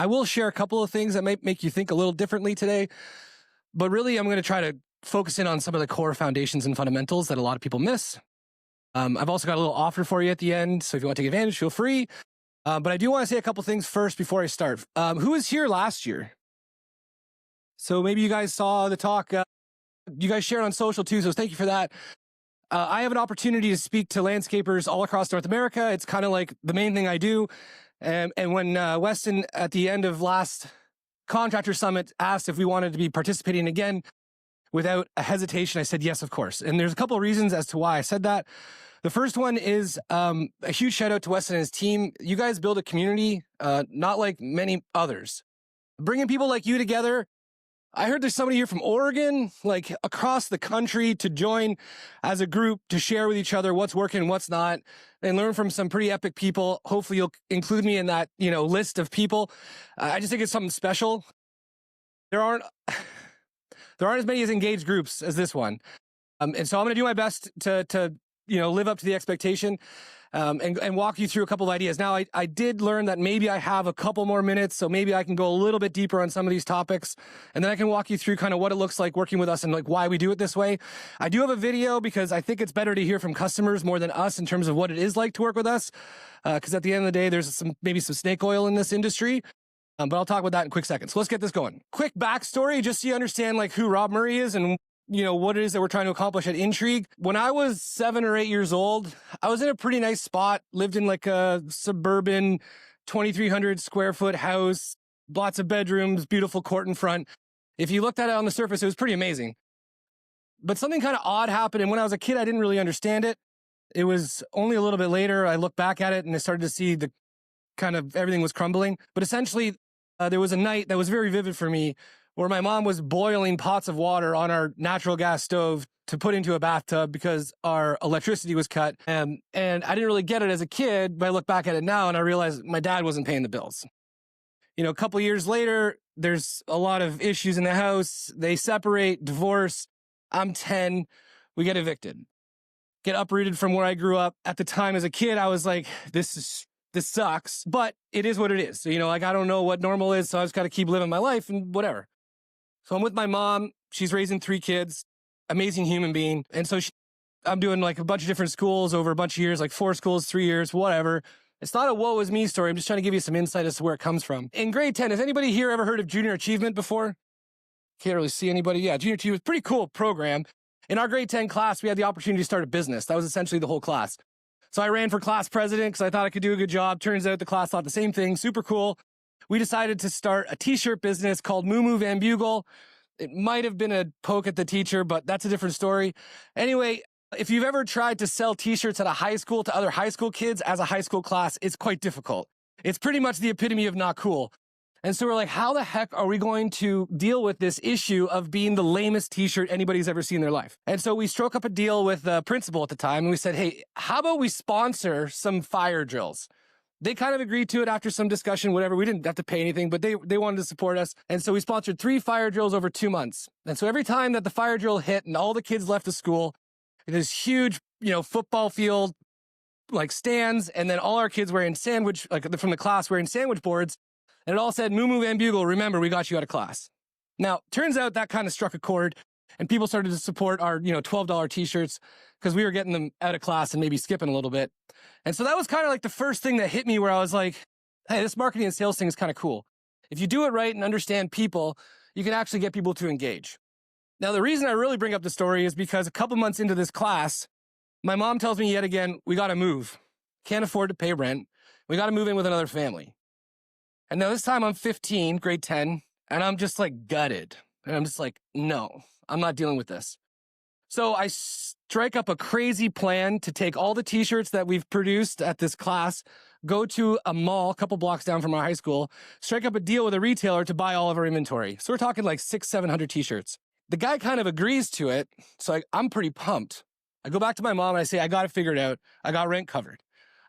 I will share a couple of things that might make you think a little differently today, but really I'm going to try to focus in on some of the core foundations and fundamentals that a lot of people miss. I've also got a little offer for you at the end, so if you want to take advantage, feel free. But I do want to say a couple things first before I start. Who was here last year? So maybe you guys saw the talk. You guys shared on social too, so thank you for that. I have an opportunity to speak to landscapers all across North America. It's kind of like the main thing I do. And when Weston, at the end of last Contractor Summit, asked if we wanted to be participating again, without a hesitation, I said yes, of course. And there's a couple of reasons as to why I said that. The first one is a huge shout out to Weston and his team. You guys build a community, not like many others. Bringing people like you together. I heard there's somebody here from Oregon, like across the country, to join as a group to share with each other what's working, what's not, and learn from some pretty epic people. Hopefully you'll include me in that, list of people. I just think it's something special. There aren't as many as engaged groups as this one. And so I'm going to do my best to live up to the expectation and walk you through a couple of ideas. Now, I did learn that maybe I have a couple more minutes, so maybe I can go a little bit deeper on some of these topics, and then I can walk you through kind of what it looks like working with us and like why we do it this way. I do have a video because I think it's better to hear from customers more than us in terms of what it is like to work with us, because at the end of the day, there's maybe some snake oil in this industry. But I'll talk about that in a quick second. So let's get this going. Quick backstory, just so you understand like who Rob Murray is and what it is that we're trying to accomplish at Intrigue. When I was 7 or 8 years old, I was in a pretty nice spot, lived in like a suburban 2,300 square foot house, lots of bedrooms, beautiful court in front. If you looked at it on the surface, it was pretty amazing. But something kind of odd happened. And when I was a kid, I didn't really understand it. It was only a little bit later, I looked back at it and I started to see the kind of everything was crumbling. But essentially, there was a night that was very vivid for me where my mom was boiling pots of water on our natural gas stove to put into a bathtub because our electricity was cut. And I didn't really get it as a kid, but I look back at it now and I realized my dad wasn't paying the bills. A couple of years later, there's a lot of issues in the house. They separate, divorce. I'm 10. We get evicted. Get uprooted from where I grew up. At the time as a kid, I was like, this sucks, but it is what it is. So, I don't know what normal is, so I just got to keep living my life and whatever. So I'm with my mom. She's raising 3 kids, amazing human being. And so I'm doing like a bunch of different schools over a bunch of years, like 4 schools, 3 years, whatever. It's not a woe is me story. I'm just trying to give you some insight as to where it comes from. In grade 10, has anybody here ever heard of Junior Achievement before? Can't really see anybody. Yeah, Junior Achievement, pretty cool program. In our grade 10 class, we had the opportunity to start a business. That was essentially the whole class. So I ran for class president because I thought I could do a good job. Turns out the class thought the same thing. Super cool. We decided to start a t-shirt business called Moo Moo Van Bugle. It might have been a poke at the teacher, but that's a different story. Anyway, if you've ever tried to sell t-shirts at a high school to other high school kids as a high school class, it's quite difficult. It's pretty much the epitome of not cool. And so we're like, how the heck are we going to deal with this issue of being the lamest t-shirt anybody's ever seen in their life? And so we struck up a deal with the principal at the time, and we said, hey, how about we sponsor some fire drills? They kind of agreed to it after some discussion, whatever. We didn't have to pay anything, but they wanted to support us. And so we sponsored 3 fire drills over 2 months. And so every time that the fire drill hit and all the kids left the school, this huge, football field, like stands, and then all our kids wearing from the class wearing sandwich boards. And it all said, Moo Moo Van Bugle, remember, we got you out of class. Now, turns out that kind of struck a chord, and people started to support our, $12 t-shirts because we were getting them out of class and maybe skipping a little bit. And so that was kind of like the first thing that hit me where I was like, hey, this marketing and sales thing is kind of cool. If you do it right and understand people, you can actually get people to engage. Now, the reason I really bring up the story is because a couple months into this class, my mom tells me yet again, we got to move. Can't afford to pay rent. We got to move in with another family. And now this time I'm 15, grade 10, and I'm just like gutted. And I'm just like, no, I'm not dealing with this. So I strike up a crazy plan to take all the t-shirts that we've produced at this class, go to a mall a couple blocks down from our high school, strike up a deal with a retailer to buy all of our inventory. So we're talking like 600-700 t-shirts. The guy kind of agrees to it. So I'm pretty pumped. I go back to my mom and I say, I got it figured out. I got rent covered.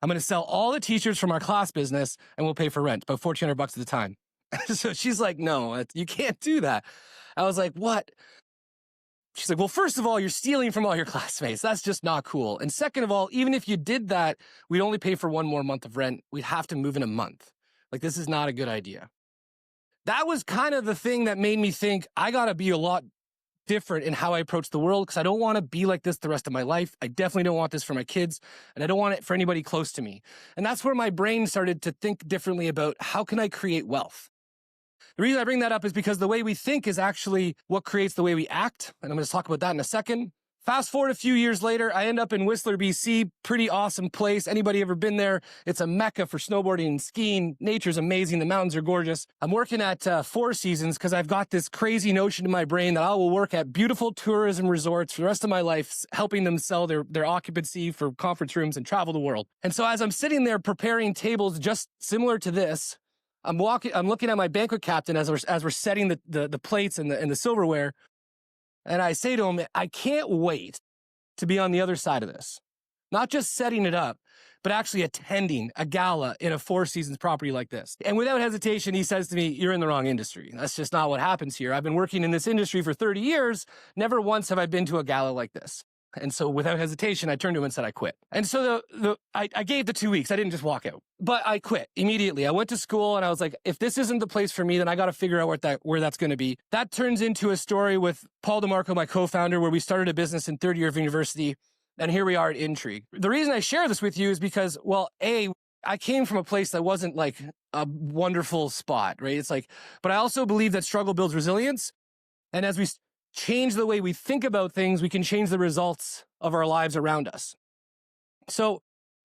I'm going to sell all the t-shirts from our class business and we'll pay for rent, about $1,400 at the time. So she's like, no, you can't do that. I was like, what? She's like, well, first of all, you're stealing from all your classmates. That's just not cool. And second of all, even if you did that, we'd only pay for 1 more month of rent. We'd have to move in a month. Like, this is not a good idea. that was kind of the thing that made me think I got to be a lot different in how I approach the world, because I don't want to be like this the rest of my life. I definitely don't want this for my kids, and I don't want it for anybody close to me. And that's where my brain started to think differently about how can I create wealth. The reason I bring that up is because the way we think is actually what creates the way we act. And I'm going to talk about that in a second. Fast forward a few years later, I end up in Whistler, BC. Pretty awesome place. Anybody ever been there? It's a mecca for snowboarding and skiing. Nature's amazing. The mountains are gorgeous. I'm working at Four Seasons because I've got this crazy notion in my brain that I will work at beautiful tourism resorts for the rest of my life, helping them sell their occupancy for conference rooms and travel the world. And so as I'm sitting there preparing tables just similar to this, I'm looking at my banquet captain as we're setting the plates and the silverware. And I say to him, I can't wait to be on the other side of this. Not just setting it up, but actually attending a gala in a Four Seasons property like this. And without hesitation, he says to me, you're in the wrong industry. That's just not what happens here. I've been working in this industry for 30 years. Never once have I been to a gala like this. And so without hesitation, I turned to him and said, I quit. And so I gave the 2 weeks. I didn't just walk out, but I quit immediately. I went to school and I was like, if this isn't the place for me, then I got to figure out where that's going to be. That turns into a story with Paul DeMarco, my co-founder, where we started a business in third year of university. And here we are at Intrigue. The reason I share this with you is because, well, I came from a place that wasn't like a wonderful spot, right? It's like, but I also believe that struggle builds resilience. And as we change the way we think about things, we can change the results of our lives around us. So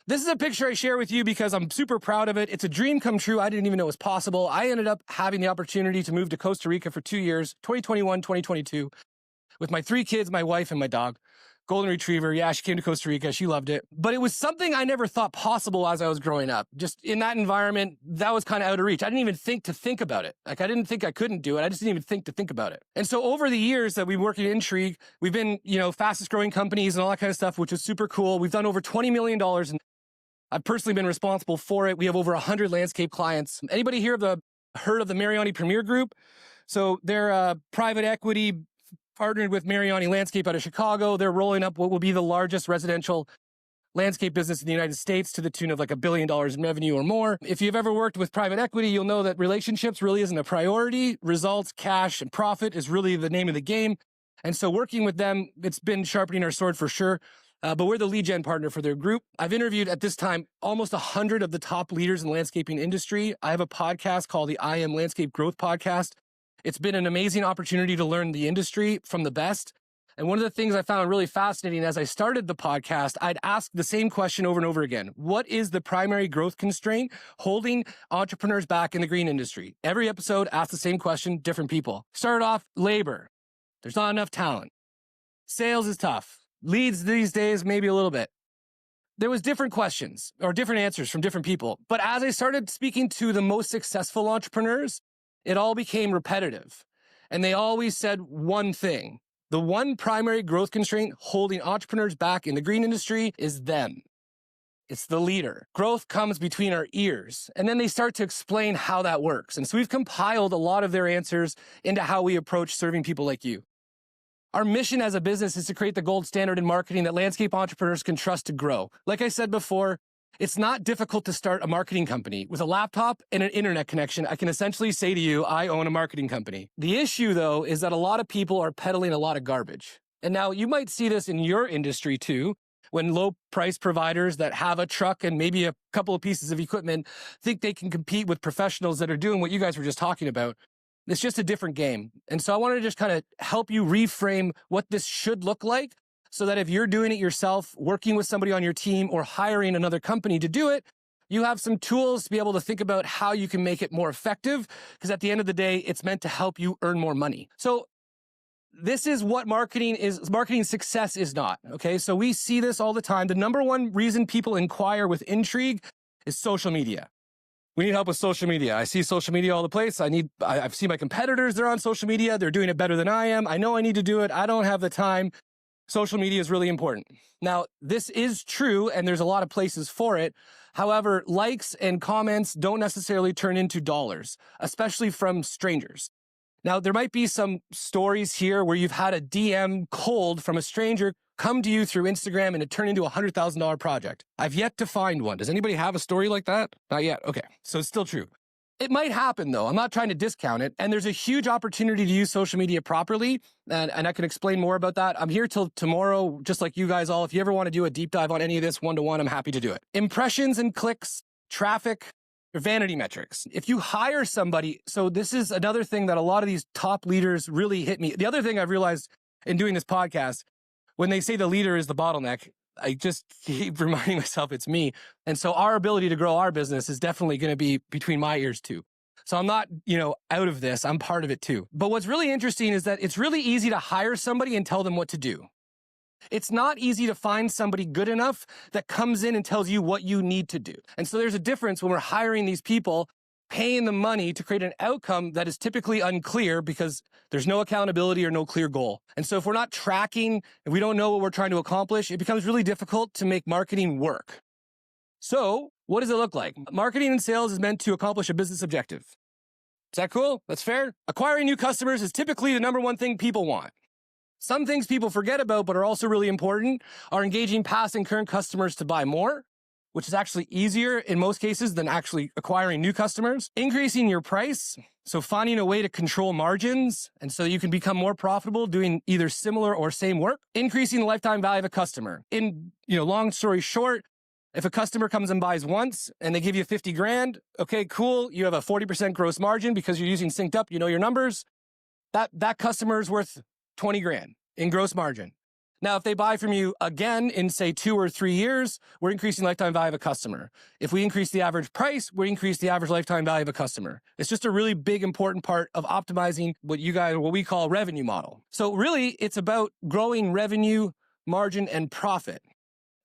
this is a picture I share with you because I'm super proud of it. It's a dream come true. I didn't even know it was possible. I ended up having the opportunity to move to Costa Rica for 2 years, 2021, 2022, with my 3 kids, my wife, and my dog. Golden Retriever. Yeah, she came to Costa Rica. She loved it. But it was something I never thought possible as I was growing up. Just in that environment, that was kind of out of reach. I didn't even think about it. Like, I didn't think I couldn't do it. I just didn't even think about it. And so over the years that we've worked at Intrigue, we've been, fastest growing companies and all that kind of stuff, which is super cool. We've done over $20 million, and I've personally been responsible for it. We have over 100 landscape clients. Anybody here heard of the Mariani Premier Group? So they're a private equity partnered with Mariani Landscape out of Chicago. They're rolling up what will be the largest residential landscape business in the United States to the tune of like $1 billion in revenue or more. If you've ever worked with private equity, you'll know that relationships really isn't a priority. Results, cash, and profit is really the name of the game. And so working with them, it's been sharpening our sword for sure. But we're the lead gen partner for their group. I've interviewed at this time almost 100 of the top leaders in the landscaping industry. I have a podcast called the I Am Landscape Growth Podcast. It's been an amazing opportunity to learn the industry from the best. And one of the things I found really fascinating as I started the podcast, I'd ask the same question over and over again. What is the primary growth constraint holding entrepreneurs back in the green industry? Every episode, ask the same question, different people. Started off, labor. There's not enough talent. Sales is tough. Leads these days, maybe a little bit. There was different questions or different answers from different people. But as I started speaking to the most successful entrepreneurs, it all became repetitive. And they always said one thing. The one primary growth constraint holding entrepreneurs back in the green industry is them. It's the leader. Growth comes between our ears. And then they start to explain how that works. And so we've compiled a lot of their answers into how we approach serving people like you. Our mission as a business is to create the gold standard in marketing that landscape entrepreneurs can trust to grow. Like I said before, it's not difficult to start a marketing company. With a laptop and an internet connection, I can essentially say to you, I own a marketing company. The issue, though, is that a lot of people are peddling a lot of garbage. And now you might see this in your industry, too, when low-price providers that have a truck and maybe a couple of pieces of equipment think they can compete with professionals that are doing what you guys were just talking about. It's just a different game. And so I wanted to just kind of help you reframe what this should look like, so that if you're doing it yourself, working with somebody on your team, or hiring another company to do it, you have some tools to be able to think about how you can make it more effective, because at the end of the day, it's meant to help you earn more money. So this is what marketing is. Marketing success is not, okay? So we see this all the time. The number one reason people inquire with Intrigue is social media. We need help with social media. I see social media all the place. I've seen my competitors, they're on social media. They're doing it better than I am. I know I need to do it. I don't have the time. Social media is really important. Now, this is true, and there's a lot of places for it. However, likes and comments don't necessarily turn into dollars, especially from strangers. Now, there might be some stories here where you've had a DM cold from a stranger come to you through Instagram and it turned into a $100,000 project. I've yet to find one. Does anybody have a story like that? Not yet. Okay, so it's still true. It might happen though. I'm not trying to discount it. And there's a huge opportunity to use social media properly. And I can explain more about that. I'm here till tomorrow, just like you guys all. If you ever want to do a deep dive on any of this one-to-one, I'm happy to do it. Impressions and clicks, traffic, vanity metrics. If you hire somebody, so this is another thing that a lot of these top leaders really hit me. The other thing I've realized in doing this podcast, when they say the leader is the bottleneck, I just keep reminding myself it's me. And so our ability to grow our business is definitely going to be between my ears too. So I'm not, out of this. I'm part of it too. But what's really interesting is that it's really easy to hire somebody and tell them what to do. It's not easy to find somebody good enough that comes in and tells you what you need to do. And so there's a difference when we're hiring these people, paying them money to create an outcome that is typically unclear because there's no accountability or no clear goal. And so if we're not tracking and we don't know what we're trying to accomplish, it becomes really difficult to make marketing work. So what does it look like? Marketing and sales is meant to accomplish a business objective. Is that cool? That's fair? Acquiring new customers is typically the number one thing people want. Some things people forget about but are also really important are engaging past and current customers to buy more, which is actually easier in most cases than actually acquiring new customers. Increasing your price, so finding a way to control margins, and so you can become more profitable doing either similar or same work. Increasing the lifetime value of a customer. Long story short, if a customer comes and buys once and they give you 50 grand, okay, cool. You have a 40% gross margin because you're using Synced Up, you know your numbers. That customer is worth 20 grand in gross margin. Now, if they buy from you again in, say, 2 or 3 years, we're increasing lifetime value of a customer. If we increase the average price, we increase the average lifetime value of a customer. It's just a really big, important part of optimizing what we call revenue model. So really, it's about growing revenue, margin, and profit.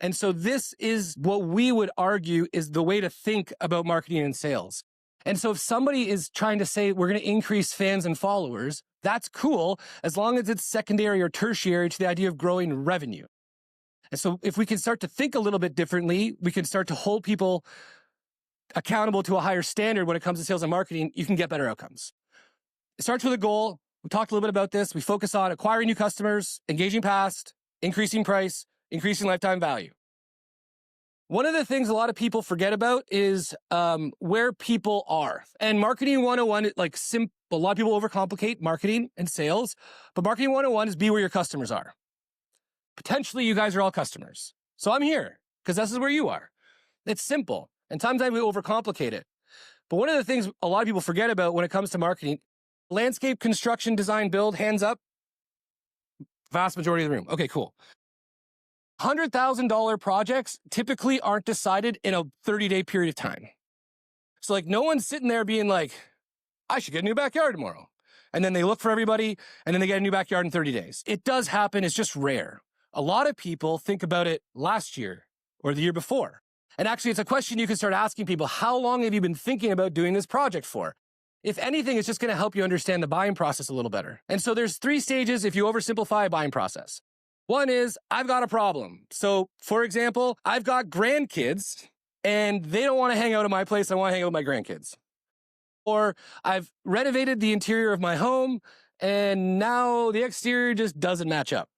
And so this is what we would argue is the way to think about marketing and sales. And so if somebody is trying to say we're going to increase fans and followers, that's cool as long as it's secondary or tertiary to the idea of growing revenue. And so if we can start to think a little bit differently, we can start to hold people accountable to a higher standard when it comes to sales and marketing, you can get better outcomes. It starts with a goal. We talked a little bit about this. We focus on acquiring new customers, engaging past, increasing price, increasing lifetime value. One of the things a lot of people forget about is where people are. And Marketing 101, a lot of people overcomplicate marketing and sales, but Marketing 101 is be where your customers are. Potentially, you guys are all customers. So I'm here because this is where you are. It's simple. And sometimes we overcomplicate it. But one of the things a lot of people forget about when it comes to marketing, landscape, construction, design, build, hands up, vast majority of the room. Okay, cool. $100,000 projects typically aren't decided in a 30-day period of time. So no one's sitting there being like, I should get a new backyard tomorrow. And then they look for everybody and then they get a new backyard in 30 days. It does happen. It's just rare. A lot of people think about it last year or the year before. And actually, it's a question you can start asking people. How long have you been thinking about doing this project for? If anything, it's just going to help you understand the buying process a little better. And so there's 3 stages if you oversimplify a buying process. One is, I've got a problem. So, for example, I've got grandkids and they don't want to hang out at my place. I want to hang out with my grandkids. Or I've renovated the interior of my home and now the exterior just doesn't match up.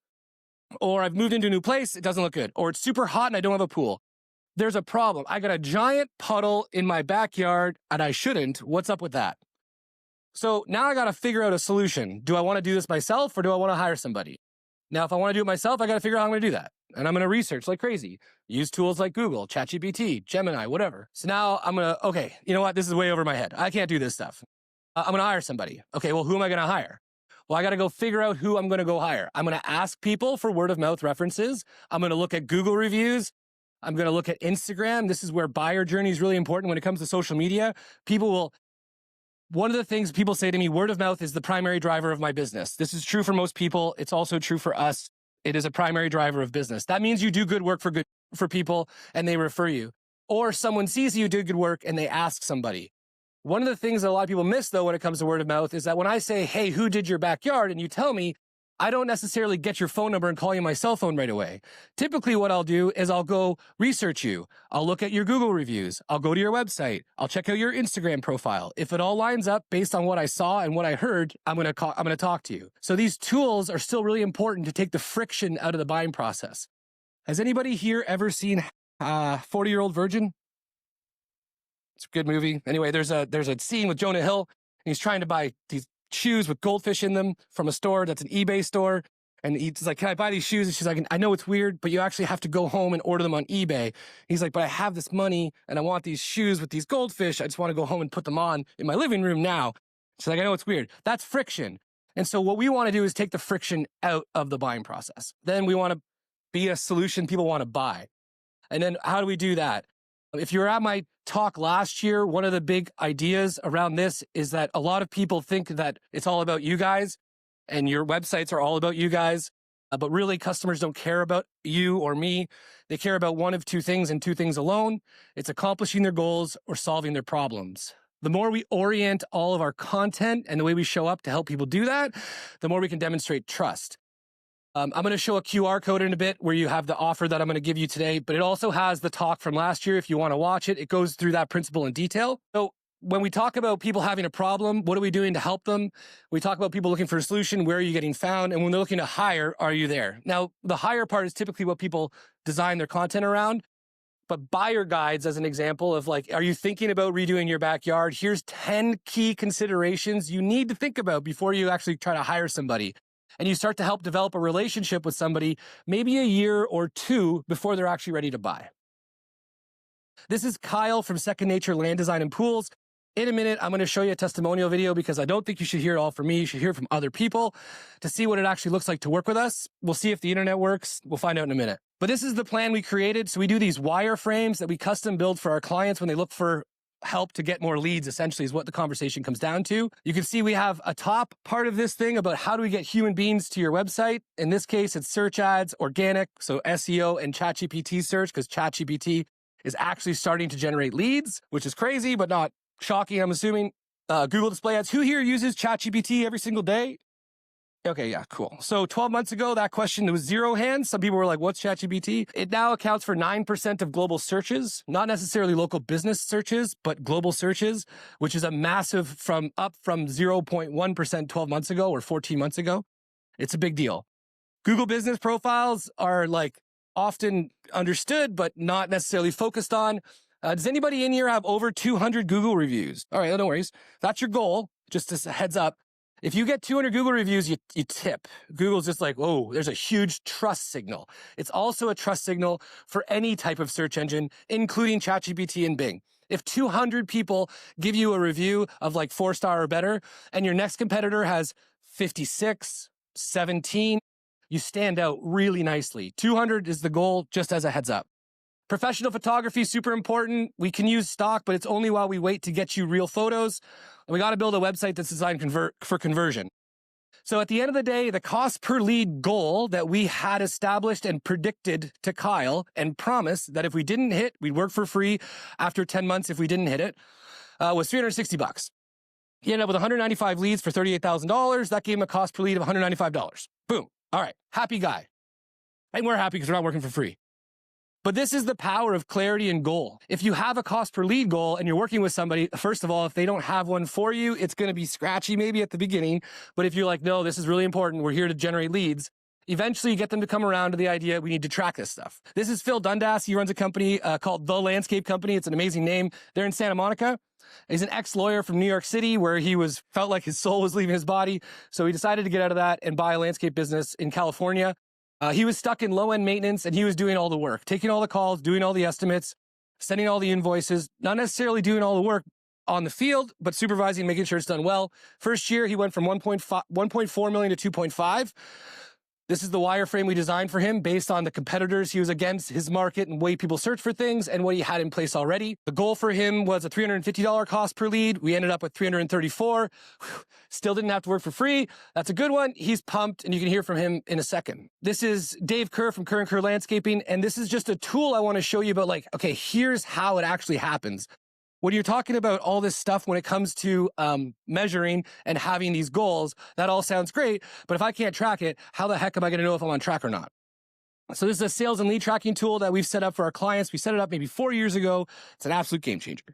Or I've moved into a new place, it doesn't look good. Or it's super hot and I don't have a pool. There's a problem. I got a giant puddle in my backyard and I shouldn't. What's up with that? So now I got to figure out a solution. Do I want to do this myself or do I want to hire somebody? Now, if I want to do it myself, I got to figure out how I'm going to do that. And I'm going to research like crazy. Use tools like Google, ChatGPT, Gemini, whatever. So now I'm going to, okay, you know what? This is way over my head. I can't do this stuff. I'm going to hire somebody. Okay, well, who am I going to hire? Well, I got to go figure out who I'm going to go hire. I'm going to ask people for word of mouth references. I'm going to look at Google reviews. I'm going to look at Instagram. This is where buyer journey is really important when it comes to social media. One of the things people say to me, word of mouth is the primary driver of my business. This is true for most people. It's also true for us. It is a primary driver of business. That means you do good work for people and they refer you. Or someone sees you do good work and they ask somebody. One of the things that a lot of people miss, though, when it comes to word of mouth is that when I say, hey, who did your backyard? And you tell me, I don't necessarily get your phone number and call you my cell phone right away. Typically what I'll do is I'll go research you. I'll look at your Google reviews. I'll go to your website. I'll check out your Instagram profile. If it all lines up based on what I saw and what I heard, I'm going to talk to you. So these tools are still really important to take the friction out of the buying process. Has anybody here ever seen 40-Year-Old Virgin? It's a good movie. Anyway, there's a scene with Jonah Hill, and he's trying to buy these shoes with goldfish in them from a store that's an eBay store. And he's like, can I buy these shoes? And she's like, I know it's weird, but you actually have to go home and order them on eBay. He's like, but I have this money and I want these shoes with these goldfish. I just want to go home and put them on in my living room now. She's like, I know it's weird. That's friction. And so what we want to do is take the friction out of the buying process. Then we want to be a solution people want to buy. And then how do we do that? If you were at my talk last year, one of the big ideas around this is that a lot of people think that it's all about you guys and your websites are all about you guys. But really, customers don't care about you or me. They care about one of two things and two things alone. It's accomplishing their goals or solving their problems. The more we orient all of our content and the way we show up to help people do that, the more we can demonstrate trust. I'm going to show a QR code in a bit where you have the offer that I'm going to give you today, but it also has the talk from last year if you want to watch it. It goes through that principle in detail. So when we talk about people having a problem, what are we doing to help them? We talk about people looking for a solution. Where are you getting found? And when they're looking to hire, are you there? Now, the hire part is typically what people design their content around. But buyer guides, as an example of like, are you thinking about redoing your backyard? Here's 10 key considerations you need to think about before you actually try to hire somebody. And you start to help develop a relationship with somebody maybe a year or two before they're actually ready to buy. This is Kyle from Second Nature Land Design and Pools. In a minute, I'm going to show you a testimonial video because I don't think you should hear it all from me. You should hear it from other people to see what it actually looks like to work with us. We'll see if the internet works. We'll find out in a minute. But this is the plan we created. So we do these wireframes that we custom build for our clients when they look for help to get more leads, essentially, is what the conversation comes down to. You can see we have a top part of this thing about how do we get human beings to your website. In this case, it's search ads, organic, so SEO and ChatGPT search, because ChatGPT is actually starting to generate leads, which is crazy, but not shocking, I'm assuming. Google Display Ads. Who here uses ChatGPT every single day? Okay, yeah, cool. So 12 months ago, that question, there was 0 hands. Some people were like, what's ChatGPT? It now accounts for 9% of global searches, not necessarily local business searches, but global searches, which is a massive up from 0.1% 12 months ago or 14 months ago. It's a big deal. Google business profiles are like often understood, but not necessarily focused on. Does anybody in here have over 200 Google reviews? All right, no worries. That's your goal. Just as a heads up. If you get 200 Google reviews, you tip. Google's just like, whoa, there's a huge trust signal. It's also a trust signal for any type of search engine, including ChatGPT and Bing. If 200 people give you a review of like 4-star or better, and your next competitor has 56, 17, you stand out really nicely. 200 is the goal, just as a heads up. Professional photography is super important. We can use stock, but it's only while we wait to get you real photos. We got to build a website that's designed for conversion. So at the end of the day, the cost per lead goal that we had established and predicted to Kyle and promised that if we didn't hit, we'd work for free after 10 months if we didn't hit it, was $360. He ended up with 195 leads for $38,000. That gave him a cost per lead of $195. Boom. All right. Happy guy. And we're happy because we're not working for free. But this is the power of clarity and goal. If you have a cost per lead goal and you're working with somebody, first of all, if they don't have one for you, it's going to be scratchy maybe at the beginning. But if you're like, no, this is really important, we're here to generate leads, eventually you get them to come around to the idea we need to track this stuff. This is Phil Dundas. He runs a company called The Landscape Company. It's an amazing name. They're in Santa Monica. He's an ex-lawyer from New York City where he felt like his soul was leaving his body. So he decided to get out of that and buy a landscape business in California. He was stuck in low-end maintenance, and he was doing all the work, taking all the calls, doing all the estimates, sending all the invoices, not necessarily doing all the work on the field, but supervising, making sure it's done well. First year, he went from 1.4 million to 2.5. This is the wireframe we designed for him based on the competitors he was against, his market and way people search for things and what he had in place already. The goal for him was a $350 cost per lead. We ended up with $334. Still didn't have to work for free. That's a good one. He's pumped, and you can hear from him in a second. This is Dave Kerr from Kerr & Kerr Landscaping, and this is just a tool I want to show you about, like, okay, here's how it actually happens. When you're talking about all this stuff when it comes to measuring and having these goals, that all sounds great. But if I can't track it, how the heck am I going to know if I'm on track or not? So this is a sales and lead tracking tool that we've set up for our clients. We set it up maybe 4 years ago. It's an absolute game changer.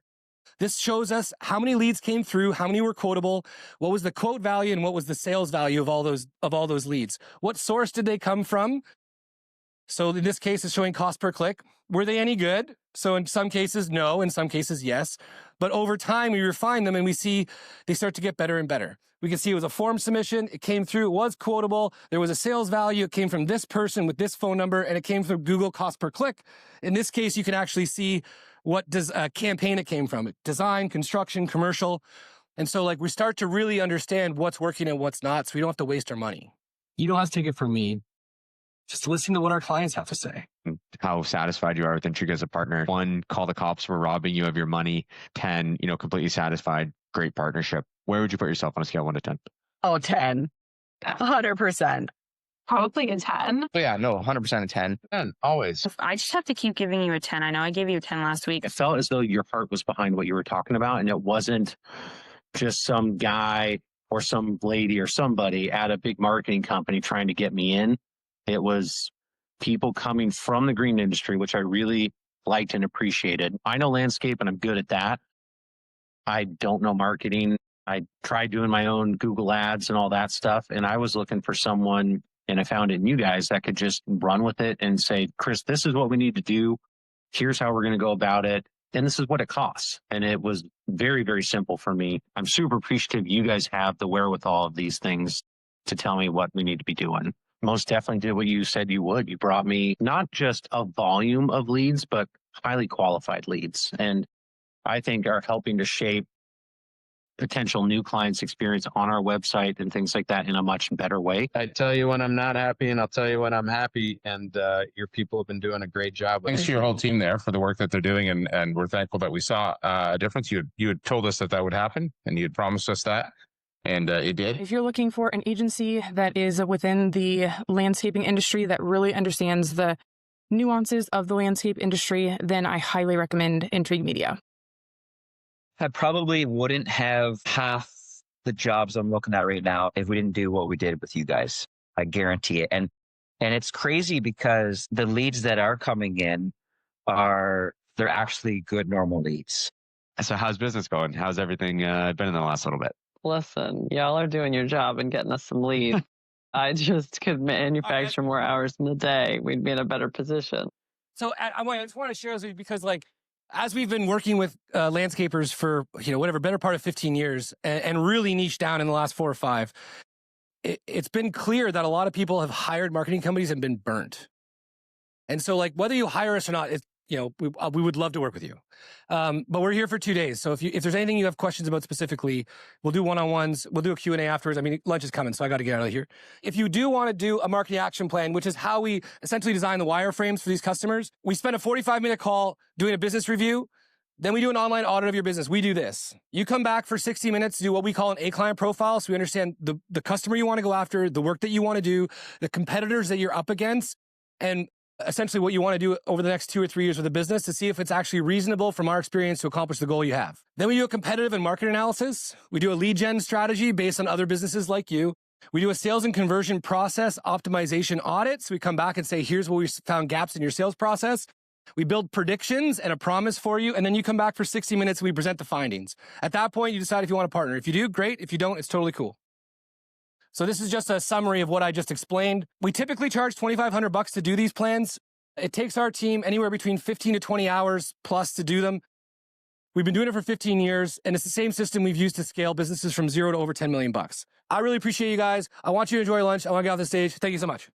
This shows us how many leads came through, how many were quotable, what was the quote value, and what was the sales value of all those leads. What source did they come from? So in this case, it's showing cost per click. Were they any good? So in some cases, no. In some cases, yes. But over time, we refine them and we see they start to get better and better. We can see it was a form submission. It came through. It was quotable. There was a sales value. It came from this person with this phone number, and it came from Google cost per click. In this case, you can actually see what campaign it came from. Design, construction, commercial. And so like we start to really understand what's working and what's not, so we don't have to waste our money. You don't have to take it from me. Just listen to what our clients have to say. How satisfied you are with Intrigue as a partner. 1, call the cops, we're robbing you of your money. 10, completely satisfied, great partnership. Where would you put yourself on a scale of 1 to 10? Oh, 10. 100%. Probably a 10. Oh, yeah, no, 100% a 10. 10, always. I just have to keep giving you a 10. I know I gave you a 10 last week. It felt as though your heart was behind what you were talking about, and it wasn't just some guy or some lady or somebody at a big marketing company trying to get me in. It was people coming from the green industry, which I really liked and appreciated. I know landscape and I'm good at that. I don't know marketing. I tried doing my own Google ads and all that stuff. And I was looking for someone, and I found it in you guys that could just run with it and say, Chris, this is what we need to do. Here's how we're going to go about it. And this is what it costs. And it was very, very simple for me. I'm super appreciative you guys have the wherewithal of these things to tell me what we need to be doing. Most definitely did what you said you would. You brought me not just a volume of leads, but highly qualified leads. And I think are helping to shape potential new clients' experience on our website and things like that in a much better way. I tell you when I'm not happy, and I'll tell you when I'm happy. And your people have been doing a great job. Thanks to your whole team there for the work that they're doing. And we're thankful that we saw a difference. You had told us that would happen, and you had promised us that. And it did. If you're looking for an agency that is within the landscaping industry that really understands the nuances of the landscape industry, then I highly recommend Intrigue Media. I probably wouldn't have half the jobs I'm looking at right now if we didn't do what we did with you guys. I guarantee it. And it's crazy because the leads that are coming in they're actually good, normal leads. So how's business going? How's everything been in the last little bit? Listen, y'all are doing your job and getting us some leads. I just could manufacture more hours in the day. We'd be in a better position. So I just want to share this with you because as we've been working with landscapers for, better part of 15 years and really niche down in the last 4 or 5, it's been clear that a lot of people have hired marketing companies and been burnt. And so whether you hire us or not, we would love to work with you. But we're here for 2 days. So if there's anything you have questions about specifically, we'll do one-on-ones. We'll do a Q&A afterwards. I mean, lunch is coming, so I got to get out of here. If you do want to do a marketing action plan, which is how we essentially design the wireframes for these customers, we spend a 45-minute call doing a business review. Then we do an online audit of your business. We do this. You come back for 60 minutes to do what we call an A-client profile. So we understand the customer you want to go after, the work that you want to do, the competitors that you're up against, and essentially what you want to do over the next 2 or 3 years with the business to see if it's actually reasonable from our experience to accomplish the goal you have. Then we do a competitive and market analysis. We do a lead gen strategy based on other businesses like you. We do a sales and conversion process optimization audit. So we come back and say, here's where we found gaps in your sales process. We build predictions and a promise for you. And then you come back for 60 minutes and we present the findings. At that point, you decide if you want to partner. If you do, great. If you don't, it's totally cool. So this is just a summary of what I just explained. We typically charge $2,500 to do these plans. It takes our team anywhere between 15 to 20 hours plus to do them. We've been doing it for 15 years, and it's the same system we've used to scale businesses from 0 to over $10 million. I really appreciate you guys. I want you to enjoy lunch. I want to get off the stage. Thank you so much.